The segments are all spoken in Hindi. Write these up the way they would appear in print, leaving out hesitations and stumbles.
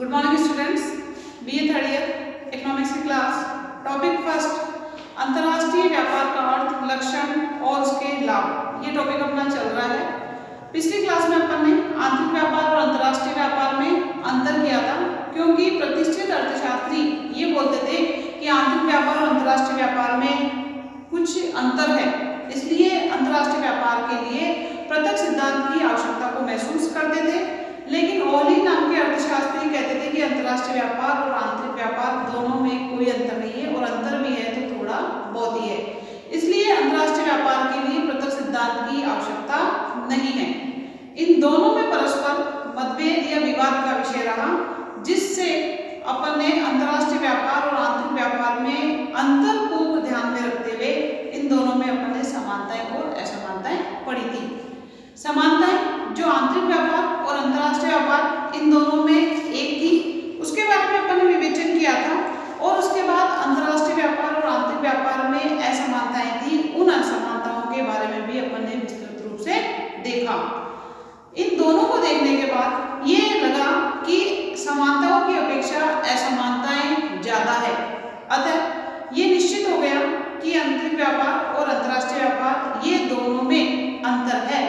Good morning students, BA third year economics की क्लास। टॉपिक फर्स्ट, अंतर्राष्ट्रीय व्यापार का अर्थ, लक्षण और उसके लाभ। ये टॉपिक अपना चल रहा है। पिछली क्लास में अपन ने आंतरिक व्यापार और अंतर्राष्ट्रीय व्यापार में अंतर किया था, क्योंकि प्रतिष्ठित अर्थशास्त्री ये बोलते थे कि आंतरिक व्यापार और अंतर्राष्ट्रीय व्यापार में कुछ अंतर है, इसलिए अंतर्राष्ट्रीय व्यापार के लिए पृथक सिद्धांत की आवश्यकता को महसूस करते थे। लेकिन ओली नाम के अर्थशास्त्री कहते थे कि अंतर्राष्ट्रीय व्यापार और आंतरिक व्यापार दोनों में कोई अंतर नहीं है, और अंतर भी है तो थोड़ा बहुत ही है, इसलिए अंतर्राष्ट्रीय व्यापार के लिए पृथक सिद्धांत की आवश्यकता नहीं है। इन दोनों में परस्पर मतभेद या विवाद का विषय रहा, जिससे अपन ने अंतर्राष्ट्रीय व्यापार और आंतरिक व्यापार में अंतर को ध्यान में रखते हुए इन दोनों में अपन ने समानताएं और असमानताएं पढ़ी थी। समानताएं जो आंतरिक व्यापार और अंतर्राष्ट्रीय व्यापार इन दोनों में एक थी, उसके बारे में अपन ने विवेचन किया था, और उसके बाद अंतर्राष्ट्रीय व्यापार और आंतरिक व्यापार में असमानताएं थी। उन असमानताओं के बारे में भी अपन ने विस्तृत रूप से देखा। इन दोनों को देखने के बाद ये लगा कि समानताओं की अपेक्षा असमानताएं ज्यादा है। अतः ये निश्चित हो गया कि आंतरिक व्यापार और अंतर्राष्ट्रीय व्यापार ये दोनों में अंतर है,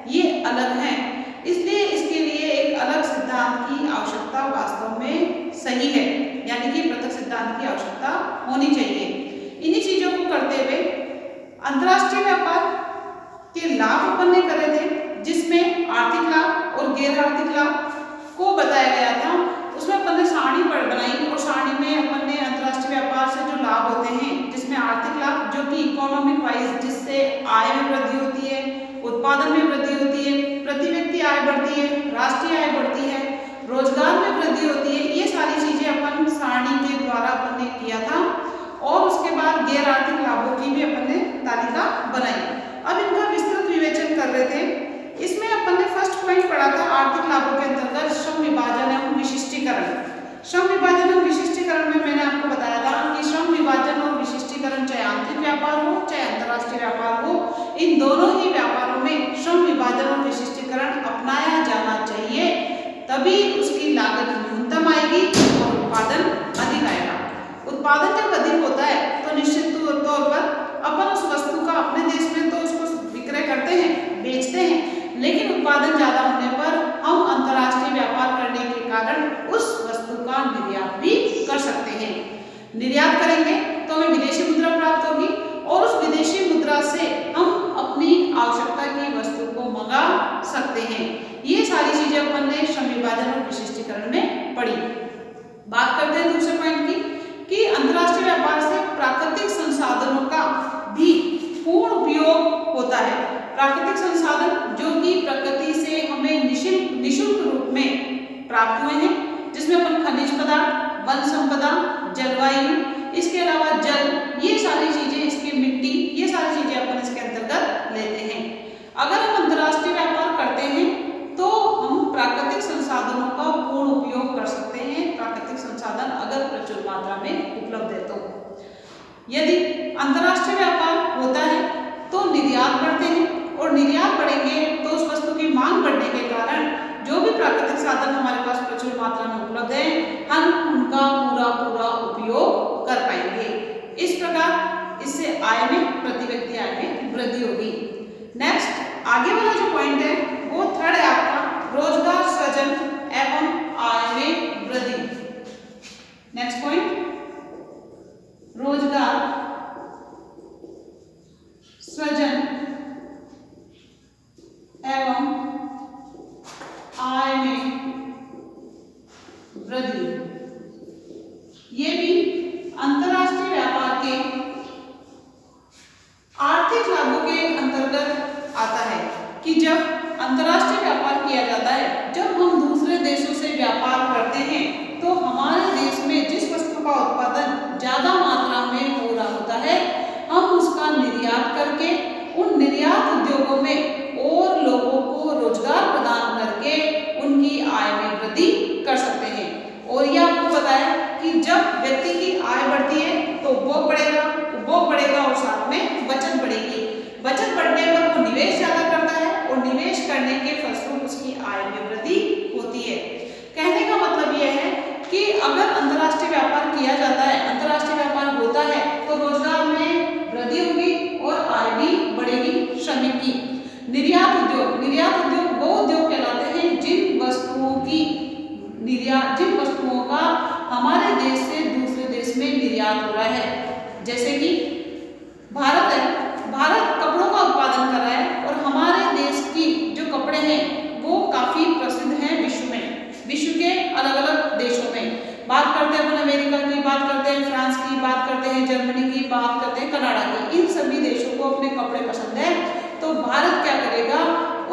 ये अलग हैं, इसलिए इसके लिए एक अलग सिद्धांत की आवश्यकता वास्तव में सही है, यानी कि पृथक सिद्धांत की आवश्यकता होनी चाहिए। इन्हीं चीजों को करते हुए अंतर्राष्ट्रीय व्यापार के लाभ अपन ने करे थे, जिसमें आर्थिक लाभ और गैर आर्थिक लाभ को बताया गया था। उसमें अपन ने सारणी बनाई, और सारणी में अपन ने अंतर्राष्ट्रीय व्यापार से जो लाभ होते हैं, जिसमें आर्थिक लाभ जो कि इकोनॉमिक वाइज, जिससे आय में वृद्धि होती है, उत्पादन में वृद्धि होती है, प्रति व्यक्ति आय बढ़ती है, राष्ट्रीय आय बढ़ती है, रोजगार में वृद्धि होती है, ये सारी चीजें अपन सारणी के द्वारा अपन ने किया था। और उसके बाद गैर आर्थिक लाभों की भी अपन ने तालिका बनाई। अब इनका विस्तृत विवेचन कर रहे थे। इसमें अपन ने फर्स्ट पॉइंट पढ़ा था आर्थिक लाभों के अंतर्गत श्रम विभाजन एवं विशिष्टीकरण। श्रम विभाजन एवं विशिष्टीकरण में मैंने आपको बताया था कि श्रम विभाजन और विशिष्टीकरण चाहे आंतरिक व्यापार हो चाहे अंतर्राष्ट्रीय व्यापार हो, इन दोनों ही व्यापारों में श्रम विभाजन और विशिष्टीकरण अपनाया जाना चाहिए, तभी उसकी लागत न्यूनतम आएगी और उत्पादन अधिक आएगा। उत्पादन जब अधिक होता है तो निश्चित तौर पर अपन उस वस्तु का अपने देश में तो उसको विक्रय करते हैं, बेचते हैं, लेकिन उत्पादन ज्यादा होने पर हम अंतर्राष्ट्रीय व्यापार करने के कारण उस वस्तु का निर्यात भी कर सकते हैं। निर्यात करेंगे तो हमें विदेशी मुद्रा प्राप्त होगी, और उस विदेशी मुद्रा से हम अपनी आवश्यकता की वस्तु को मंगा सकते हैं। ये सारी चीजें अपन ने श्रम विभाजन और विशिष्टीकरण में पढ़ी। बात करते हैं दूसरे पॉइंट की कि अंतर्राष्ट्रीय व्यापार से प्राकृतिक संसाधनों का भी पूर्ण उपयोग होता है। प्राकृतिक संसाधन जो कि प्रकृति से हमें निःशुल्क रूप में प्राप्त हुए हैं, जिसमें अपन खनिज पदार्थ, वन संपदा, जलवायु, इसके अलावा जल, ये सारी चीजें, इसकी मिट्टी, ये सारी चीजें अपन इसके अंतर्गत लेते हैं। अगर हम अंतर्राष्ट्रीय व्यापार करते हैं तो हम प्राकृतिक संसाधनों का पूर्ण उपयोग कर सकते हैं। प्राकृतिक संसाधन अगर प्रचुर मात्रा में उपलब्ध है तो। यदि अंतर्राष्ट्रीय व्यापार होता है तो निर्यात बढ़ते हैं, और निर्यात बढ़ेंगे तो उस वस्तु की मांग बढ़ने के कारण जो भी प्राकृतिक साधन हमारे पास प्रचुर मात्रा में उपलब्ध है, हम उनका पूरा उपयोग कर पाएंगे। इस प्रकार इससे आय में, प्रति व्यक्ति आय में वृद्धि होगी। नेक्स्ट आगे वाला जो पॉइंट है वो थर्ड है आपका, रोजगार सृजन एवं आय में वृद्धि। नेक्स्ट पॉइंट, रोजगार सृजन एवं आय में वृद्धि। ये भी अंतर्राष्ट्रीय व्यापार के आर्थिक लाभों के अंतर्गत आता है कि जब अंतर्राष्ट्रीय व्यापार किया जाता है, जब हम दूसरे देशों से व्यापार करते हैं, तो हमारे देश में जिस वस्तु का उत्पादन ज्यादा मात्रा में हो रहा होता है, हम उसका निर्यात करके उन निर्यात उद्योगों में और लोगों को रोजगार प्रदान करके उनकी आय में वृद्धि कर सकते हैं। और यह आपको पता है कि जब व्यक्ति की आय बढ़ती है तो उपभोग बढ़ेगा और साथ में बचत बढ़ेगी। बचत बढ़ने पर वो निवेश ज्यादा करता है, और निवेश करने के फलस्वरूप उसकी आय में वृद्धि होती है। किया जाता है, अंतर्राष्ट्रीय व्यापार होता है, तो रोजगार में वृद्धि होगी और आय भी बढ़ेगी श्रमिक की। निर्यात उद्योग वो उद्योग कहलाते हैं जिन वस्तुओं का हमारे देश से दूसरे देश में निर्यात हो रहा है। जैसे कि भारत कपड़ों का उत्पादन कर रहा है और हमारे देश की जो कपड़े हैं वो काफी प्रसिद्ध हैं विश्व के अलग अलग देशों में। बात करते हैं अपन अमेरिका की, बात करते हैं फ्रांस की, बात करते हैं जर्मनी की, बात करते हैं कनाडा की। इन सभी देशों को अपने कपड़े पसंद है, तो भारत क्या करेगा,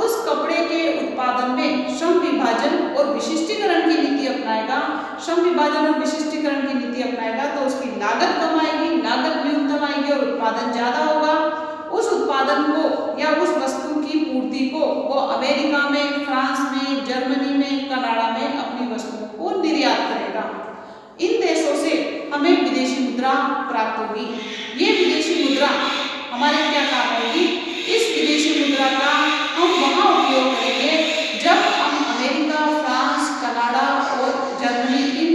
उस कपड़े के उत्पादन में श्रम विभाजन और विशिष्टीकरण की नीति अपनाएगा। श्रम विभाजन और विशिष्टीकरण की नीति अपनाएगा तो उसकी लागत कम आएगी, लागत न्यूनतम आएगी और उत्पादन ज्यादा होगा। उस उत्पादन को या उस वस्तु की पूर्ति को वो अमेरिका में, फ्रांस में, जर्मनी में, कनाडा में अपनी वस्तुओं को निर्यात करेगा। इन देशों से हमें विदेशी मुद्रा प्राप्त होगी। ये विदेशी मुद्रा हमारे क्या काम आएगी, इस विदेशी मुद्रा का हम वहाँ उपयोग करेंगे जब हम अमेरिका, फ्रांस, कनाडा और जर्मनी इन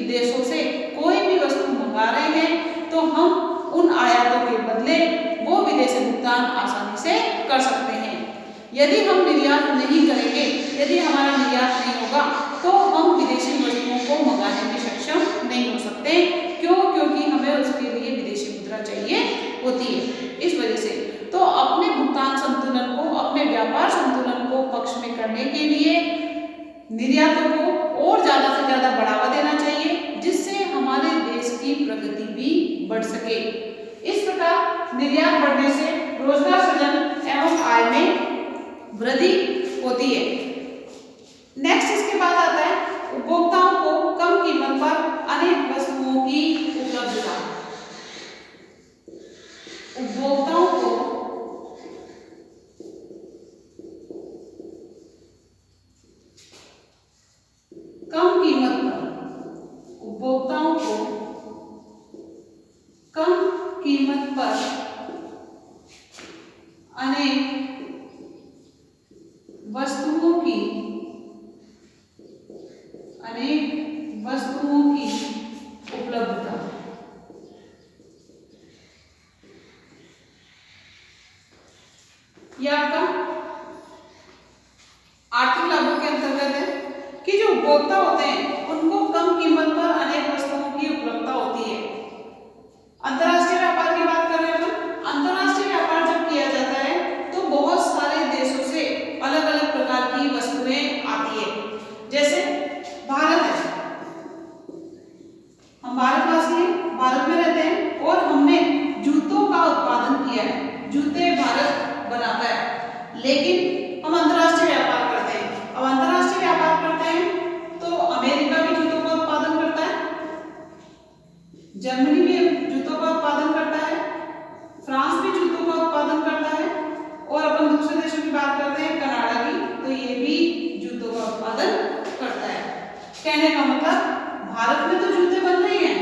देशों से कोई भी वस्तु मंगा रहे हैं तो हम उन आयातों के बदले वो विदेशी भुगतान आसानी से कर सकते हैं। यदि हम निर्यात नहीं करेंगे, यदि हमारा निर्यात नहीं होगा तो हम विदेशी वस्तुओं को मंगाने में सक्षम नहीं हो सकते। क्यों? क्योंकि हमें उसके लिए विदेशी मुद्रा चाहिए होती है। इस वजह से तो अपने भुगतान संतुलन को, अपने व्यापार संतुलन को पक्ष में करने के लिए निर्यातों को और ज्यादा से ज्यादा बढ़ावा देना चाहिए, जिससे हमारे देश की प्रगति भी बढ़ सके। इस प्रकार निर्यात बढ़ने से रोजगार सृजन एवं आय में वृद्धि होती है। नेक्स्ट इसके बाद आता है उपभोक्ताओं को कम कीमत पर अनेक वस्तुओं की उपलब्धता। उपभोक्ताओं को कम कीमत पर, उपभोक्ताओं को कम कीमत पर अनेक वस्तुओं की उपलब्धता। यह आपका आर्थिक लाभों के अंतर्गत है कि जो उपभोक्ता होते हैं उनको कम कीमत पर अनेक वस्तुओं की उपलब्धता होती है। अंतर्राष्ट्रीय व्यापार की बात कर रहे हैं अपन। अंतर्राष्ट्रीय व्यापार जब किया जाता है तो बहुत सारे देशों से अलग अलग प्रकार की वस्तुएं आती है। जैसे भारत है, हम भारतवासी हैं, भारत में रहते हैं और हमने जूतों का उत्पादन किया है, जूते भारत बनाता है, लेकिन हम अंतर्राष्ट्रीय व्यापार करते हैं। अब अंतर्राष्ट्रीय व्यापार करते हैं तो अमेरिका भी जूतों का उत्पादन करता है, जर्मनी भी जूतों का उत्पादन करता है, फ्रांस भी जूतों का उत्पादन करता है और अपन दूसरे देशों की बात करते हैं कनाडा की, तो ये भी जूतों का उत्पादन करता है। कहने का मतलब भारत में तो जूते बन रहे हैं,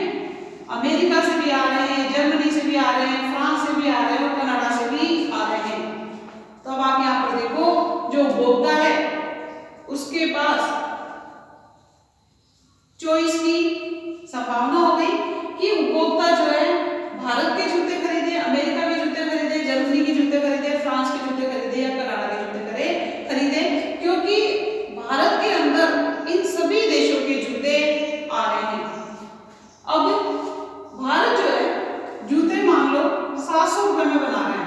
अमेरिका से भी आ रहे हैं, जर्मनी से भी आ रहे हैं, फ्रांस से भी आ रहे हैं और कनाडा से भी आ रहे हैं। तो अब आप यहाँ पर देखो, जो उपभोक्ता है उसके पास चॉइस की संभावना हो गई कि उपभोक्ता जो है भारत के जूते खरीदे, अमेरिका के जूते खरीदे, जर्मनी के जूते खरीदे, फ्रांस के जूते खरीदे या कनाडा के जूते खरीदे, क्योंकि भारत के अंदर इन सभी देशों के जूते आ रहे हैं। अब भारत जो है जूते मान लो 700 रुपए में बना रहा है,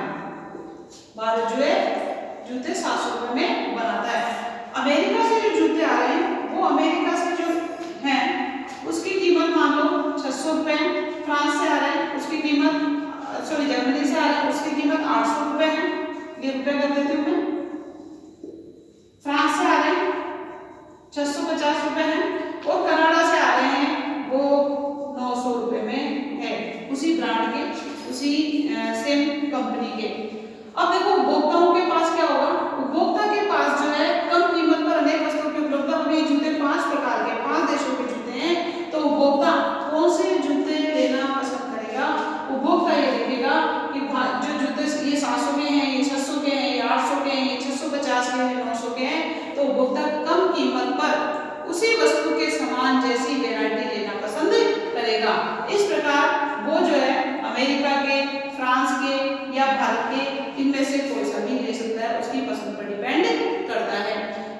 भारत जो है जूते 700 रुपए में बनाता है। अमेरिका से जो जूते आ रहे हैं वो अमेरिका से जो हैं उसकी कीमत मान लो 600 रुपए, फ्रांस से आ रहे हैं उसकी कीमत, सॉरी जर्मनी से आ रहे हैं उसकी कीमत 800 रुपए है, ये रुपए कर देती हूँ मैं, फ्रांस से आ रहे हैं 650 रुपए है और कनाडा से आ रहे हैं वो 900 रुपए में है, उसी ब्रांड के, उसी सेम कंपनी के। अब देखो उपभोक्ताओं के पास क्या होगा, उपभोक्ता के पास जो है कम कीमत पर अनेक वस्तुओं की उपलब्धता। हमें ये जूते 5 प्रकार के, 5 देशों के जूते हैं, तो उपभोक्ता कौन से जूते लेना पसंद करेगा? उपभोक्ता ये देखेगा कि जो जूते ये 700 के हैं, ये 600 के हैं, ये 800 के हैं, ये 650 के हैं, 900 के हैं, तो उपभोक्ता कम कीमत पर उसी वस्तु के समान जैसी वैरायटी लेना पसंद करेगा। इस प्रकार वो जो है अमेरिका के, फ्रांस के या भारत के इनमें से कोई सा भी ले सकता है, उसकी पसंद पर डिपेंड करता है।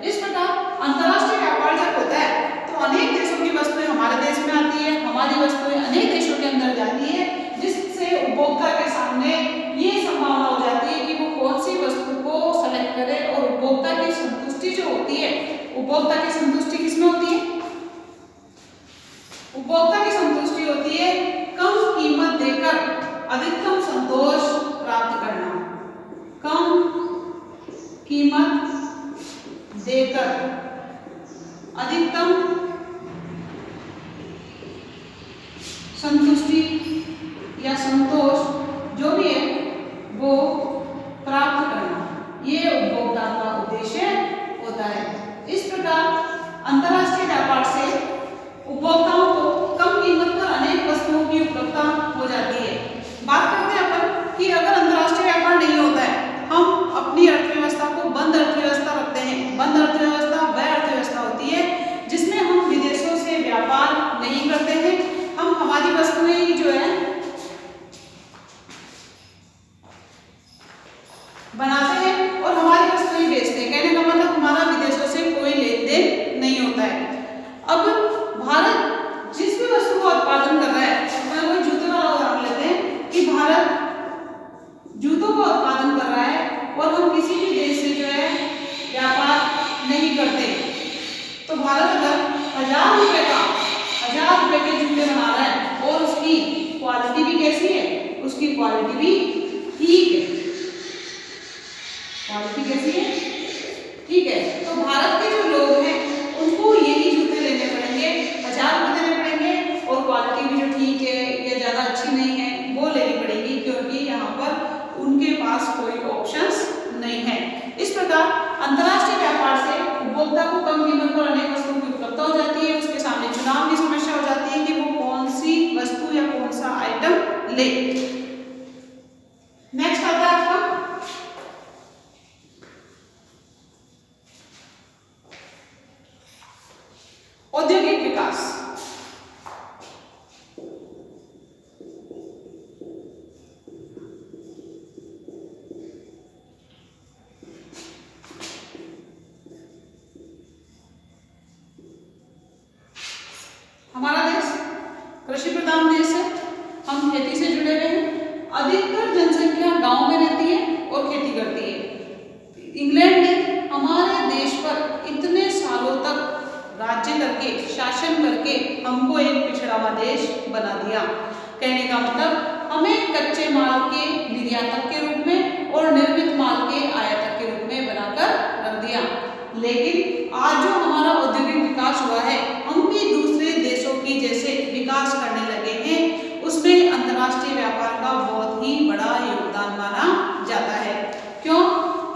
इस प्रकार अंतर्राष्ट्रीय व्यापार जब होता है तो अनेक देशों की वस्तुएं हमारे देश में आती है, हमारी वस्तुएं अनेक देशों के अंदर जाती है, जिससे उपभोक्ता के सामने ये संभावना हो जाती है कि वो कौन सी वस्तु को सेलेक्ट करे। और उपभोक्ता की संतुष्टि जो होती है, उपभोक्ता की संतुष्टि किसमें होती है? उपभोक्ता की संतुष्टि होती है कम कीमत देकर अधिकतम संतोष प्राप्त करना। कम कीमत देकर अधिकतम संतुष्टि या संतोष जो भी है वो प्राप्त करना, ये उपभोक्ता का उद्देश्य होता है। इस प्रकार अंतर्राष्ट्रीय व्यापार से उपभोक्ताओं को कम कीमत पर अनेक वस्तुओं की उपलब्धता हो जाती है। बात करते हैं अपन कि अगर अंतर्राष्ट्रीय व्यापार नहीं होता है, हम अपनी अर्थव्यवस्था को बंद अर्थव्यवस्था रखते हैं। बंद अर्थव्यवस्था वह अर्थव्यवस्था होती है जिसमें हम विदेशों से व्यापार नहीं करते हैं, हम हमारी वस्तुएं जो है बनाते हैं और हमारी वस्तुएं बेचते हैं। कहने का मतलब हमारा विदेशों से कोई लेन देन नहीं होता है। अब भारत जिस भी वस्तु का उत्पादन कर रहा है, मैं कोई जूतों का उदाहरण लेते हैं कि भारत जूतों का उत्पादन कर रहा है और हम किसी भी देश से जो है व्यापार नहीं करते, तो भारत अगर 1000 रुपए के जूते बना रहा है और उसकी क्वालिटी भी कैसी है, उसकी क्वालिटी भी ठीक है, क्वालिटी कैसी है, ठीक है, तो भारत के जो लोग हैं उनको यही जूते लेने पड़ेंगे, 1000 रुपए देने पड़ेंगे और क्वालिटी भी जो ठीक है या ज्यादा अच्छी नहीं है वो लेनी पड़ेगी, क्योंकि यहाँ पर उनके पास कोई ऑप्शंस नहीं है। इस प्रकार अंतर्राष्ट्रीय व्यापार से उपभोक्ता को कम कीमत पर अनेक वस्तुओं की उपलब्धता हो जाती है। उसके सामने चुनाव की समस्या हो जाती है कि वो कौन सी वस्तु या कौन सा आइटम ले। नेक्स्ट आता है आपका औद्योगिक विकास। हमारा देश कृषि प्रधान देश है, हम खेती से जुड़े हुए हैं। अधिकतर जनसंख्या गांव में रहती है और खेती करती है। इंग्लैंड ने हमारे देश पर इतने सालों तक राज्य करके, शासन करके हमको एक पिछड़ा हुआ देश बना दिया। कहने का मतलब हमें कच्चे माल के निर्यातक के रूप में और निर्मित माल के आयातक के रूप में बनाकर रख दिया। लेकिन आज जो हमारा औद्योगिक विकास हुआ है, हम भी दूसरे देशों की जैसे विकास करने लगे हैं, उसमें अंतर्राष्ट्रीय व्यापार का बहुत ही बड़ा योगदान माना जाता है। क्यों?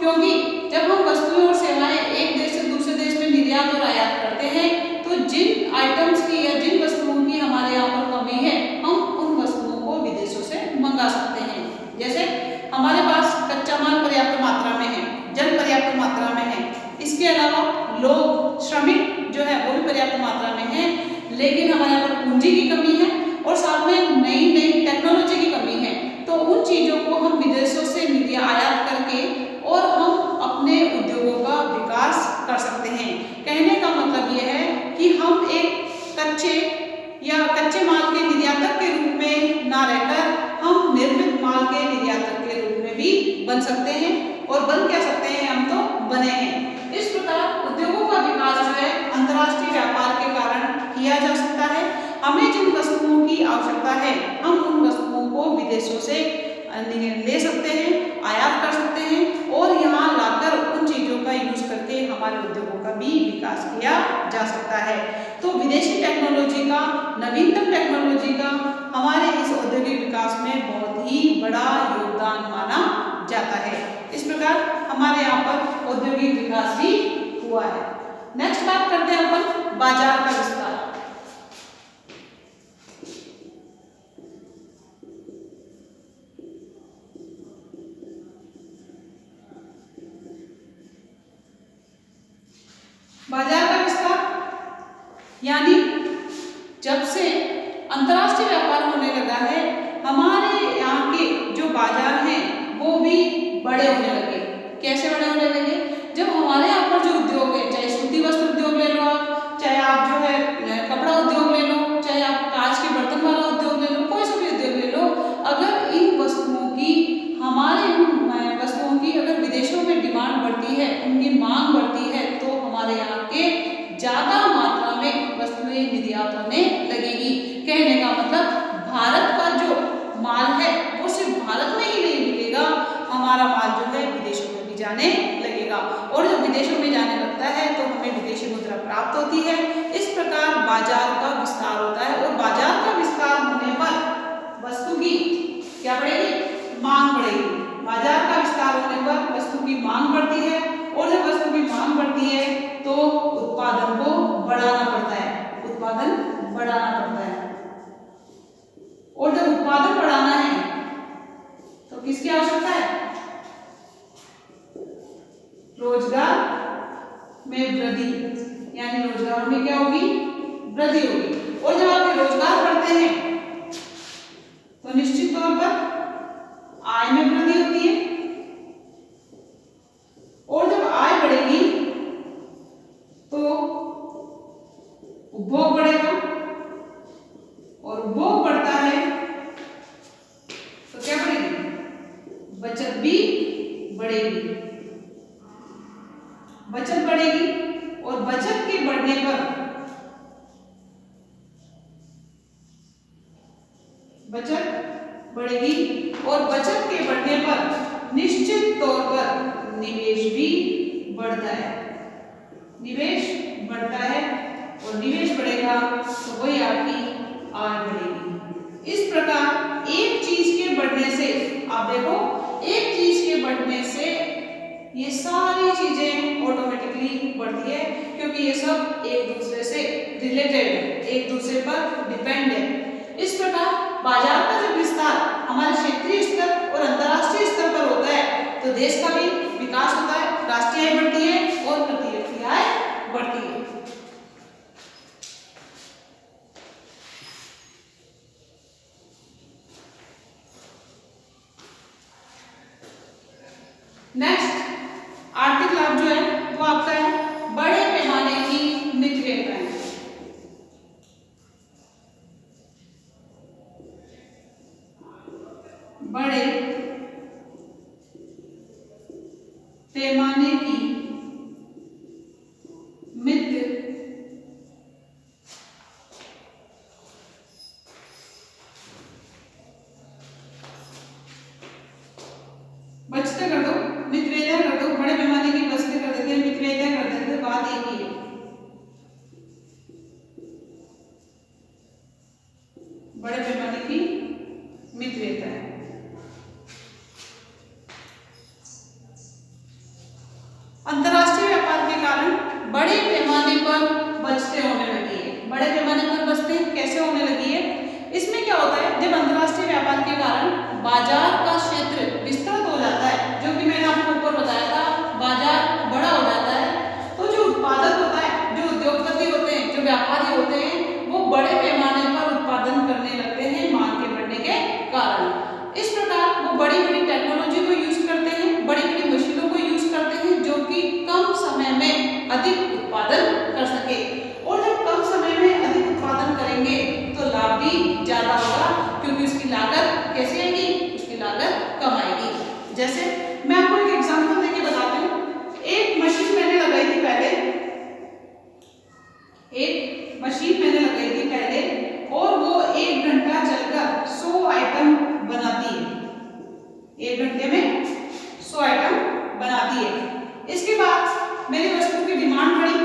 क्योंकि जब हम वस्तुएं और सेवाएं एक देश से दूसरे देश में निर्यात और आयात करते हैं, तो जिन आइटम्स की या जिन वस्तुओं की हमारे यहाँ पर कमी है, हम उन वस्तुओं को विदेशों से मंगा सकते हैं। जैसे हमारे पास कच्चा माल पर्याप्त मात्रा में है, जल पर्याप्त मात्रा में है, इसके अलावा लोग, श्रमिक जो है वो भी पर्याप्त मात्रा में है, लेकिन हमारे यहाँ पर पूंजी की कमी है और साथ में नई नई टेक्नोलॉजी की कमी है। तो उन चीजों को हम विदेशों से आयात करके और हम अपने उद्योगों का विकास कर सकते हैं। कहने का मतलब यह है कि हम एक कच्चे माल के निर्यातक के रूप में ना रहकर हम निर्मित माल के निर्यातक के रूप में भी बन सकते हैं, और बन क्या सकते हैं, हम तो बने हैं। इस प्रकार उद्योगों का विकास जो है अंतर्राष्ट्रीय व्यापार के कारण किया जा सकता है। हमें जिन वस्तुओं की आवश्यकता है, हम उन वस्तुओं को विदेशों से ले सकते हैं, आयात कर सकते हैं और यहाँ लाकर उन चीजों का यूज करके हमारे उद्योगों का भी विकास किया जा सकता है। तो विदेशी टेक्नोलॉजी का, नवीनतम टेक्नोलॉजी का हमारे इस औद्योगिक विकास में बहुत ही बड़ा योगदान माना जाता है। इस प्रकार हमारे यहाँ पर औद्योगिक विकास भी हुआ है। नेक्स्ट बात करते हैं अपन बाजार का विस्तार। बाजार का विस्तार यानी जब से अंतर्राष्ट्रीय व्यापार होने लगा है, हमारे यहाँ के जो बाजार हैं वो भी बड़े होने लगे। कैसे बड़े होने लगे? जब हमारे यहाँ पर जो उद्योग है, चाहे सूती वस्त्र उद्योग ले लो आप, चाहे आप जो है कपड़ा उद्योग ले लो, चाहे आप कांच के बर्तन वाला उद्योग ले लो, कोई सा भी उद्योग ले लो, अगर इन वस्तुओं की अगर विदेशों में डिमांड बढ़ती है, उनकी मांग बढ़ती है, तो हमारे यहाँ के ज्यादा मात्रा में वस्तुएं निर्यात होने लगेगी। कहने का मतलब भारत का जो माल है वो सिर्फ भारत में ही नहीं मिलेगा, हमारा माल जो है विदेशों में भी जाने लगेगा, और जब विदेशों में जाने लगता है तो हमें विदेशी मुद्रा प्राप्त होती है। इस प्रकार बाजार का विस्तार होता है, और बाजार का विस्तार होने पर वस्तु की क्या बढ़ेगी? मांग बढ़ेगी। बाजार का विस्तार होने पर वस्तु की मांग बढ़ती है, और जब वस्तु की मांग बढ़ती है तो उत्पादन को बढ़ाना पड़ता है, उत्पादन बढ़ाना पड़ता है। और जब उत्पादन बढ़ाना है तो किसकी आवश्यकता है? रोजगार में वृद्धि, यानी रोजगार में क्या होगी? वृद्धि होगी। और जब आपके रोजगार बढ़ते हैं तो निश्चित तौर पर आय में वृद्धि होती है, और जब आय बढ़ेगी तो उपभोग बढ़ेगा, और उपभोग बढ़ता है तो क्या बढ़ेगी? बचत भी बढ़ेगी। बचत बढ़ेगी, और बचत के बढ़ने पर बचत बढ़ेगी, और बचत के बढ़ने पर निश्चित तौर पर निवेश भी बढ़ता है। निवेश बढ़ता है, और निवेश बढ़ेगा तो वही आपकी आय बढ़ेगी। इस प्रकार एक चीज के बढ़ने से, आप देखो, एक चीज के बढ़ने से ये सारी चीजें ऑटोमेटिकली बढ़ती है, क्योंकि ये सब एक दूसरे से रिलेटेड है, एक दूसरे पर डिपेंड है। इस प्रकार बाजार का जब विस्तार हमारे क्षेत्रीय स्तर और अंतर्राष्ट्रीय स्तर पर होता है तो देश का भी विकास होता है, राष्ट्रीय आय बढ़ती है और प्रति व्यक्ति आय बढ़ती है। नेक्स्ट आर्थिक लाभ जो है वो आपका है बड़े पैमाने की मितव्ययताएं। बड़े पैमाने की मित बचते कर दो, मितव्ययता कर दो, बड़े पैमाने की बचते कर देते हैं, मितव्ययता कर देते हैं, बात एक ही है। बड़े पैमाने की मितव्ययता है। अंतर्राष्ट्रीय व्यापार के कारण बड़े पैमाने पर बचतें होने लगी है। बड़े पैमाने पर बचतें कैसे होने लगी है? इसमें क्या होता है, जब अंतर्राष्ट्रीय व्यापार के कारण बाजार का क्षेत्र विस्तृत हो जाता है, जो कि मैंने आपको ऊपर बताया था, बाजार बड़ा हो जाता है, तो जो उत्पादक होता है, जो उद्योगपति होते हैं, जो व्यापारी होते हैं, वो बड़े पैमाने पर उत्पादन करने लगते हैं मांग के बढ़ने के कारण। इस प्रकार वो बड़ी बड़ी टेक्नोलॉजी को यूज करते हैं, बड़ी बड़ी मशीनों को यूज करते हैं, जो कि कम समय में अधिक उत्पादन कर सके। और जब कम समय में अधिक उत्पादन करेंगे तो लाभ भी ज्यादा होगा, क्योंकि उसकी लागत कैसे आएगी? उसकी लागत कम आएगी। जैसे मैं आपको एक एग्जांपल देके बताती हूँ। एक मशीन मैंने लगाई थी पहले, एक मशीन मैंने लगाई थी पहले, और वो 1 घंटा चलकर 100 आइटम बनाती है। 1 घंटे में 100 आइटम बनाती है। इसके बाद मेरी वस्तु की डिमांड बढ़ी,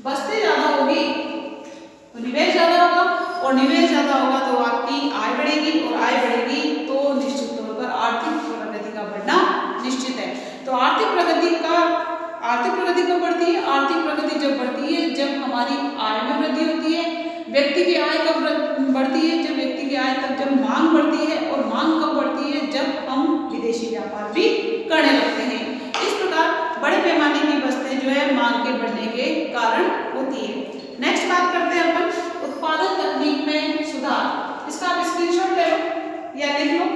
बस्ती ज्यादा होगी तो निवेश ज्यादा होगा, और निवेश ज्यादा होगा तो आपकी आय बढ़ेगी, और आय बढ़ेगी तो निश्चित तौर पर आर्थिक प्रगति का बढ़ना निश्चित है। तो आर्थिक प्रगति कब बढ़ती है? आर्थिक प्रगति जब बढ़ती है जब हमारी आय में वृद्धि होती है। व्यक्ति की आय कब बढ़ती है? जब व्यक्ति की आय जब मांग बढ़ती है, और मांग कब बढ़ती है? जब हम विदेशी व्यापार भी करने लगते हैं। इस प्रकार बड़े पैमाने की बस्तें जो है मांग के बढ़ने के कारण होती है। नेक्स्ट बात करते हैं अपन उत्पादन तकनीक में सुधार। इसका आप स्क्रीनशॉट ले लो या लिख लो।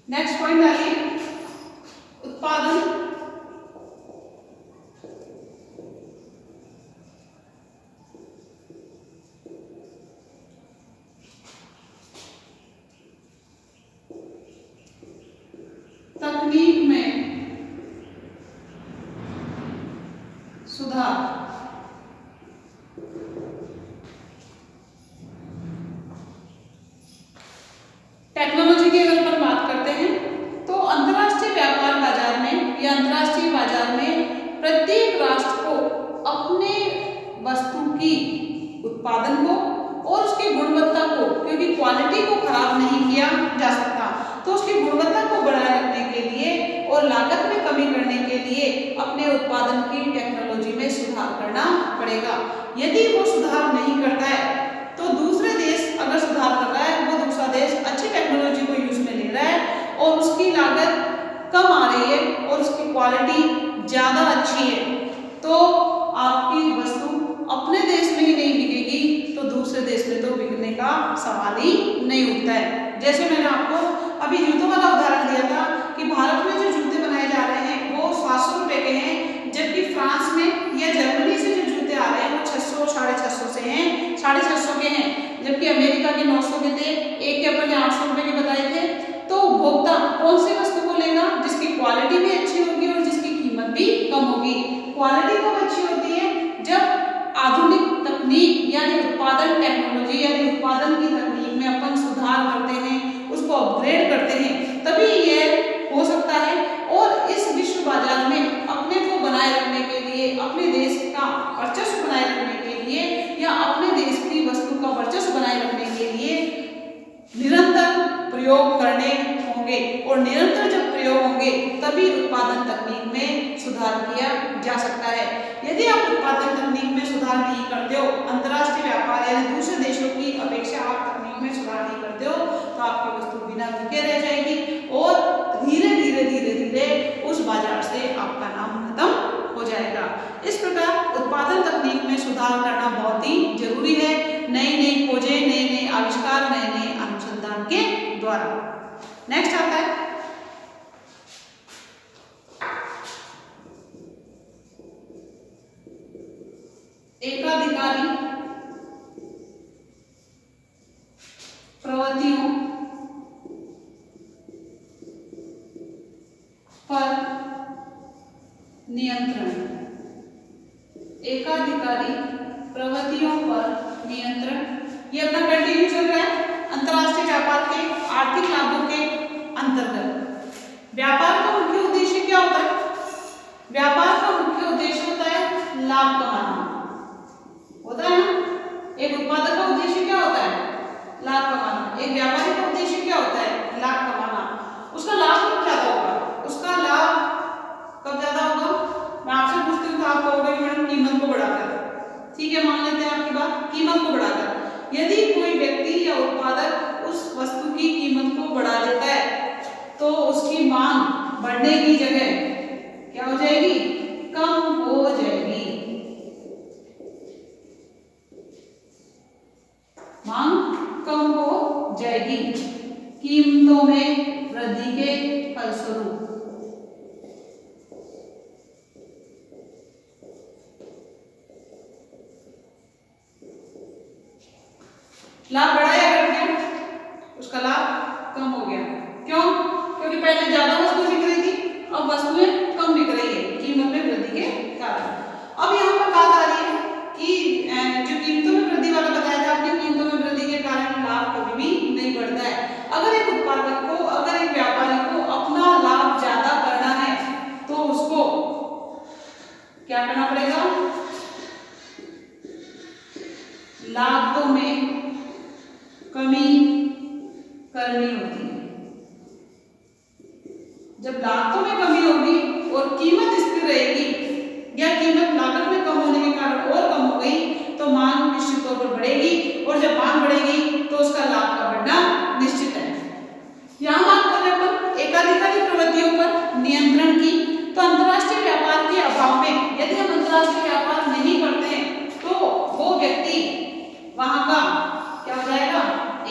नेक्स्ट पॉइंट डालिए उत्पादन तकनीक में सुधार। टेक्नोलॉजी की अगर अपन बात करते हैं तो अंतर्राष्ट्रीय व्यापार बाजार में या अंतर्राष्ट्रीय बाजार में प्रत्येक राष्ट्र को अपने वस्तु की उत्पादन को और उसकी गुणवत्ता को, क्योंकि क्वालिटी को खराब नहीं किया जा सकता, तो उसकी गुणवत्ता को बनाए रखने के लिए और लागत में कमी करने के लिए अपने उत्पादन की टेक्नोलॉजी में सुधार करना पड़ेगा। यदि वो सुधार नहीं करता है तो दूसरे देश अगर सुधार कर रहा है, वो दूसरा देश अच्छी टेक्नोलॉजी को यूज में ले रहा है और उसकी लागत कम आ रही है और उसकी क्वालिटी ज्यादा अच्छी है, तो आपकी वस्तु अपने देश में ही नहीं बिकेगी तो दूसरे देश में तो बिकने का सवाल ही नहीं उठता है। जैसे मैंने आपको अभी जूतों वाला उदाहरण दिया था कि भारत में जो जूते बनाए जा रहे हैं वो 700 रुपए के हैं, जबकि फ्रांस में या जर्मनी से जो जूते आ रहे हैं वो 600 650 से हैं, 650 के हैं, जबकि अमेरिका के 900 के थे, एक के अपन ने 800 रुपए के बताए थे। तो उपभोक्ता कौन सी वस्तु को लेगा? जिसकी क्वालिटी भी अच्छी होगी और जिसकी कीमत भी कम होगी। क्वालिटी कब अच्छी होती है? जब आधुनिक तकनीक यानी उत्पादन टेक्नोलॉजी यानी उत्पादन की तकनीक में अपन सुधार करते हैं, उसको अपग्रेड करते हैं, तभी यह हो सकता है। और इस विश्व बाजार में अपने को बनाए रखने के लिए, अपने देश का वर्चस्व बनाए रखने के लिए या अपने देश की वस्तु का वर्चस्व बनाए रखने के लिए निरंतर प्रयोग करने होंगे, और निरंतर जब प्रयोग होंगे तभी उत्पादन तकनीक में सुधार किया जा सकता है। यदि आप उत्पादन तकनीक में सुधार नहीं करते हो, अंतर्राष्ट्रीय व्यापार यानी दूसरे देशों की अपेक्षा आप तकनीक में सुधार नहीं करते हो, तो आपकी वस्तु बिना बिके रह जाएगी और धीरे धीरे धीरे धीरे उस बाजार से आपका नाम खत्म हो जाएगा। इस प्रकार उत्पादन तकनीक में सुधार करना बहुत ही जरूरी है। नई नई खोजें, नए नए आविष्कार, नए नए अनुसंधान के द्वारा। नेक्स्ट आता है एकाधिकारी प्रवृत्तियों पर नियंत्रण। एकाधिकारी प्रवृत्तियों पर नियंत्रण, ये अपना कंटिन्यू चल रहा है अंतर्राष्ट्रीय व्यापार के आर्थिक लाभों के अंतर्गत। व्यापार का मुख्य उद्देश्य क्या होता है? व्यापार का मुख्य उद्देश्य होता है लाभ कमाना, होता है ना। एक उत्पादक का उद्देश्य क्या होता है? लाभ कमाना। एक व्यापारी का उद्देश्य क्या होता है? लाभ कमाना। उसका लाभ कब ज्यादा होगा? उसका लाभ कब ज्यादा होगा? मैं आपसे पूछती हूँ तो आप कहोगे मैडम कीमत को बढ़ाकर। ठीक है, मान लेते हैं आपकी बात, कीमत को बढ़ाकर। यदि कोई व्यक्ति या उत्पादक उस वस्तु की कीमत को बढ़ा देता है तो उसकी मांग बढ़ने की जगह क्या हो जाएगी? कम हो जाएगी। मांग कम हो जाएगी कीमतों में वृद्धि के फलस्वरूप। लाभ बढ़ा या घट गया? उसका लाभ कम हो गया। पहले ज्यादा वस्तु बिक रही थी, अब वस्तुएं कम बिक रही है कीमत में वृद्धि के कारण। अब यहाँ पर बात आ रही है कि जो कीमतों में वृद्धि वाला बताया था आपने, कीमतों में वृद्धि के कारण लाभ कभी भी नहीं बढ़ता है। अगर एक उत्पादक को, अगर एक व्यापारी को अपना लाभ ज्यादा करना है तो उसको क्या करना पड़ेगा, लागतों में कमी करनी होती है। जब लागतों में कमी होगी और कीमत स्थिर रहेगी या कीमत लागत में कम होने के कारण और कम हो गई तो मांग निश्चित तौर पर बढ़ेगी, और जब मांग बढ़ेगी तो उसका लाभ का बढ़ना निश्चित है। यहाँ बात कर रहे हैं अपन एकाधिकारी प्रवृत्तियों पर नियंत्रण की। तो अंतर्राष्ट्रीय व्यापार के अभाव में यदि हम अंतर्राष्ट्रीय व्यापार नहीं करते हैं तो वो व्यक्ति वहां का क्या हो जाएगा,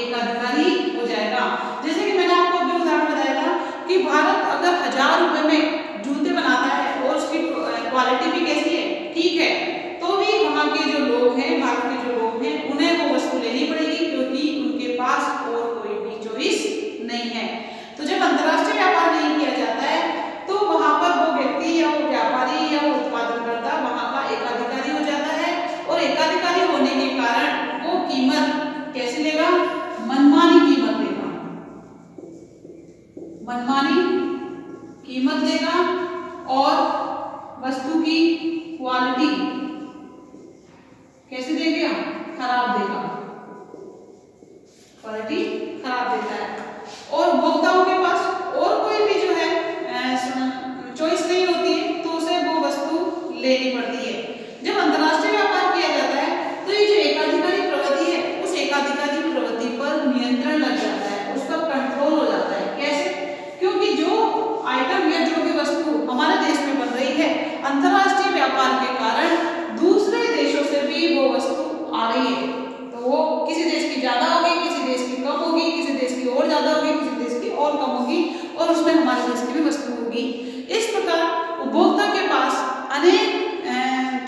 एकाधिकारी हो जाएगा। जैसे कि मैंने आपको अभी उदाहरण बताया था कि भारत अगर 1000 रुपए में जूते बनाता है और उसकी क्वालिटी भी कैसी है, ठीक है, तो भी वहां के जो लोग हैं, भारत के जो लोग हैं, उन्हें वो वस्तु लेनी पड़ेगी क्योंकि उनके पास और कोई भी चॉइस नहीं है। तो जब अंतर्राष्ट्रीय व्यापार नहीं किया जाता है तो वहां पर वो व्यक्ति या वो व्यापारी या वो उत्पादनकर्ता वहां का एकाधिकारी हो जाता है, और एकाधिकारी होने के कारण वो कीमत कैसे लेगा, मनमानी कीमत लेगा, मनमानी कीमत लेगा, और वस्तु की क्वालिटी कैसे देगा, खराब देगा, क्वालिटी खराब देता है। और उपभोक्ताओं के पास और कोई भी जो है चॉइस नहीं होती है तो उसे वो वस्तु लेनी पड़ती है। जब अंतर्राष्ट्रीय व्यापार किया जाता है तो ये जो एकाधिकारी प्रवृत्ति है उस एकाधिकारी प्रवृत्ति पर नियंत्रण लग जाता है, उसका कंट्रोल हो जाता है। कैसे? क्योंकि जो आइटम या जो भी वस्तु हमारे देश में बन रही है अंतर्राष्ट्रीय व्यापार के कारण दूसरे देशों से भी वो वस्तु आ रही है, तो वो किसी देश की ज्यादा होगी, किसी देश की कम होगी, किसी देश की और ज्यादा होगी, किसी देश की और कम होगी, और उसमें हमारे देश की भी वस्तु होगी। इस प्रकार उपभोक्ता के पास अनेक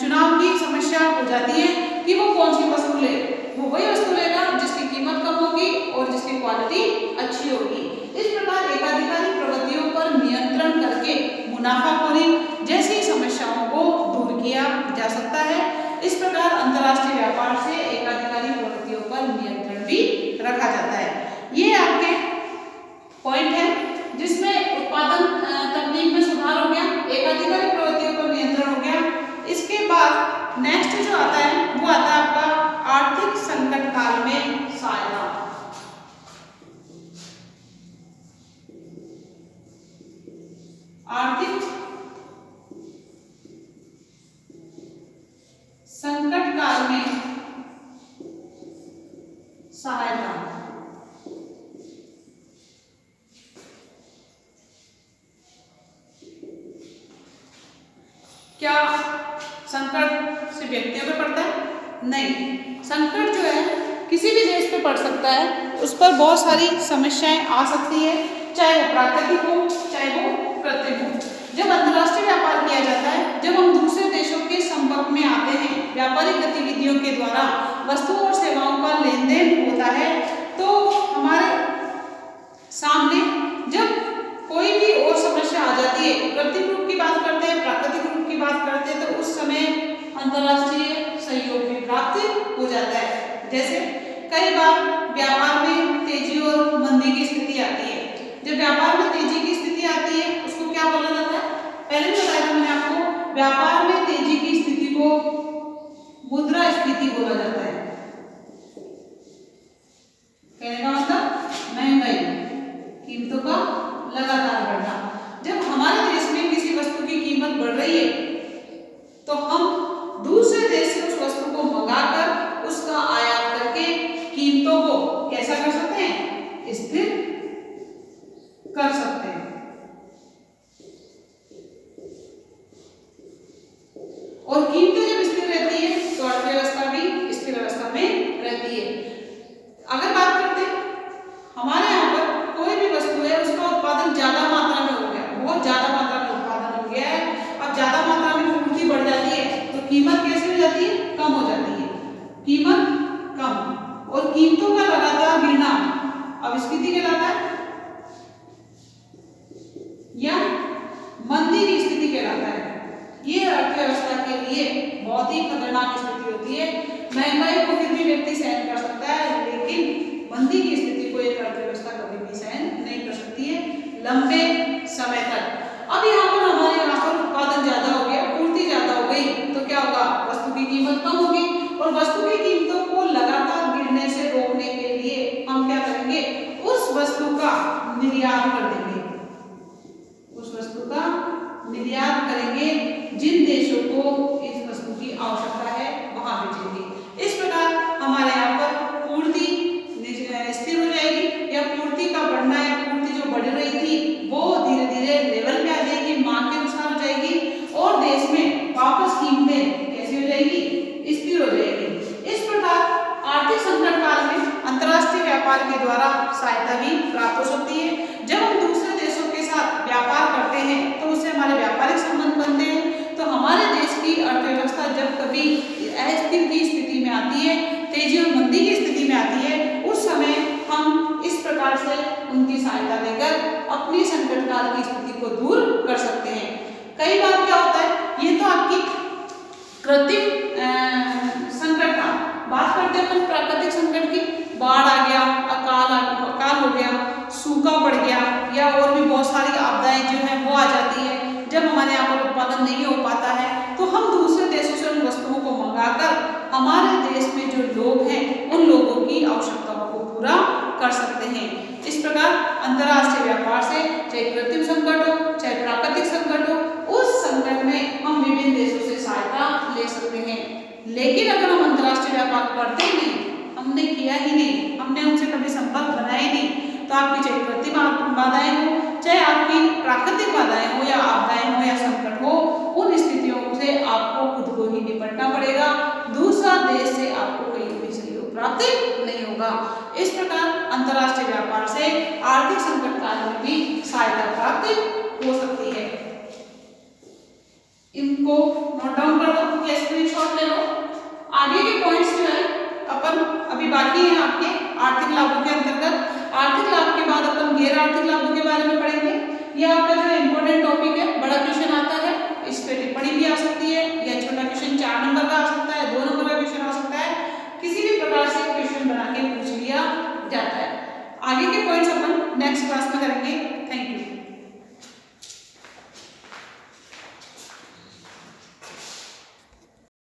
चुनाव की समस्या हो जाती है कि वो कौन सी वस्तु ले। वो वही वस्तु लेगा जिसकी कीमत कम होगी और जिसकी क्वालिटी अच्छी होगी। इस प्रकार एकाधिकारी प्रवृत्तियों पर नियंत्रण करके मुनाफाखोरी जैसी समस्याओं को दूर किया जा सकता है। इस प्रकार अंतर्राष्ट्रीय व्यापार से एकाधिकारी प्रवृत्तियों पर नियंत्रण भी रखा जाता है। ये आपके पॉइंट है जिसमें उत्पादन तकनीक में सुधार हो गया, एकाधिकारी प्रवृत्तियों पर नियंत्रण हो गया। इसके बाद नेक्स्ट जो आता है वो आता है आपका आर्थिक संकट काल में सहायता। आर्थिक संकट काल में सहायता। क्या संकट सिर्फ व्यक्तियों पे पड़ता है? नहीं, संकट जो है किसी भी देश पे पड़ सकता है, उस पर बहुत सारी समस्याएं आ सकती है, चाहे वो प्राकृतिक हो चाहे वो कृत्रिम हो। जब अंतर्राष्ट्रीय व्यापार किया जाता है, जब हम दूसरे देशों के संपर्क में आते हैं, व्यापारिक गतिविधियों के द्वारा वस्तुओं और सेवाओं का लेन देन होता है, तो हमारे सामने जब कोई भी और समस्या आ जाती है, कृत्रिम रूप की बात करते हैं, प्राकृतिक रूप की बात करते हैं, तो उस समय अंतर्राष्ट्रीय सहयोग भी प्राप्त हो जाता है। जैसे कई बार व्यापार में तेजी और मंदी की स्थिति आती है। जब व्यापार में तेजी की स्थिति आती है उसको क्या बोला जाता है? पहले भी बताया था मैंने आपको, व्यापार में तेजी की स्थिति को मुद्रास्फीति बोला जाता है। कहने का मतलब महंगाई, कीमतों का लगातार बढ़ना। जब हमारे देश में किसी वस्तु की कीमत बढ़ रही है तो हम दूसरे देश से उस वस्तु को मंगाकर उसका आयात करके कीमतों को कैसा कर सकते हैं? स्थिर कर सकते हैं। और कीमतें जब स्थिर रहती है तो अर्थव्यवस्था भी स्थिर अवस्था में रहती है। अगर बात करते हैं हमारे यहाँ पर कोई भी वस्तु है उसका उत्पादन ज्यादा मात्रा में हो गया, बहुत ज्यादा मात्रा में उत्पादन हो गया है, अब ज्यादा मात्रा में पूर्ति बढ़ जाती है तो कीमत कैसे हो जाती है? कम हो जाती है। कीमत कम और कीमतों का लगातार गिरना अब स्फीति कहलाता है। लंबे समय तक। अब हमारे यहाँ पर उत्पादन ज्यादा हो गया, पूर्ति ज्यादा हो गई, तो क्या होगा, वस्तु की कीमत कम होगी, और वस्तु की कीमतों को लगातार गिरने से रोकने के लिए हम क्या करेंगे, उस वस्तु का निर्यात कर देंगे, उस वस्तु का निर्यात करेंगे, जिन देशों को इस वस्तु की आवश्यकता है वहां बेचेंगे। इस प्रकार हमारे यहाँ पर पूर्ति स्थिर हो जाएगी, या पूर्ति का बढ़ना या पूर्ति जो बढ़ रही थी वो धीरे धीरे लेवल पे आ जाएगी, मांग के अनुसार हो जाएगी, और देश में वापस कीमतें कैसी हो जाएगी, स्थिर हो जाएगी। इस प्रकार आर्थिक संकट काल में अंतर्राष्ट्रीय व्यापार के द्वारा सहायता भी प्राप्त हो सकती है। जब हम दूसरे देशों के साथ व्यापार करते हैं तो उससे हमारे व्यापारिक संबंध बनते हैं, तो हमारे देश की अर्थव्यवस्था जब कभी अस्थिर की स्थिति में आती है, तेजी और मंदी की स्थिति में आती है, उस समय हम इस प्रकार से उनकी सहायता लेकर अपनी संकट काल की स्थिति को दूर कर सकते हैं। कई बार क्या होता है, ये तो आपकी कृत्रिम संकट का बात करते हैं अपन, प्राकृतिक संकट की, बाढ़ आ गया, अकाल हो गया, सूखा पड़ गया, या और भी बहुत सारी आपदाएं जो है वो आ जाती है। जब हमारे यहाँ पर उत्पादन नहीं हो पाता है तो हम दूसरे देशों से उन वस्तुओं को मंगाकर हमारे देश में जो लोग हैं उन लोगों की आवश्यकताओं को पूरा कर सकते हैं। इस प्रकार अंतर्राष्ट्रीय व्यापार से, चाहे कृत्रिम संकट हो चाहे प्राकृतिक संकट हो, उस संकट में हम विभिन्न देशों से सहायता ले सकते हैं। लेकिन अगर हम अंतर्राष्ट्रीय व्यापार करते ही नहीं, हमने किया ही नहीं, हमने उनसे कभी संपर्क बनाया ही नहीं, तो आपकी चाहे कृत्रिम बाधाएं हो चाहे आपकी प्राकृतिक बाधाएं हो या आपदाएं हो या संकट हो, उन स्थितियों से आपको खुद को ही निपटना पड़ेगा, दूसरा देश से आपको कहीं भी सहयोग प्राप्त नहीं होगा। इस प्रकार अंतर्राष्ट्रीय व्यापार से आर्थिक संकट काल में भी सहायता प्राप्त हो सकती है। इनको नोट डाउन कर लो या स्क्रीनशॉट ले लो। आगे के पॉइंट्स जो है अपन अभी बाकी है आपके आर्थिक लाभों के अंतर्गत। आर्थिक लाभ के बाद अपन गैर आर्थिक लाभों के बारे में पढ़ेंगे। ये आपका जो इम्पोर्टेंट टॉपिक है, बड़ा क्वेश्चन आता है, इस पे टिप्पणी भी आ सकती है, या छोटा क्वेश्चन 4 नंबर का आ सकता है, 2 नंबर का क्वेश्चन आ सकता है, किसी भी प्रकार से क्वेश्चन बना के पूछ लिया जाता है। आगे के पॉइंट्स अपन नेक्स्ट क्लास में करेंगे। Thank you.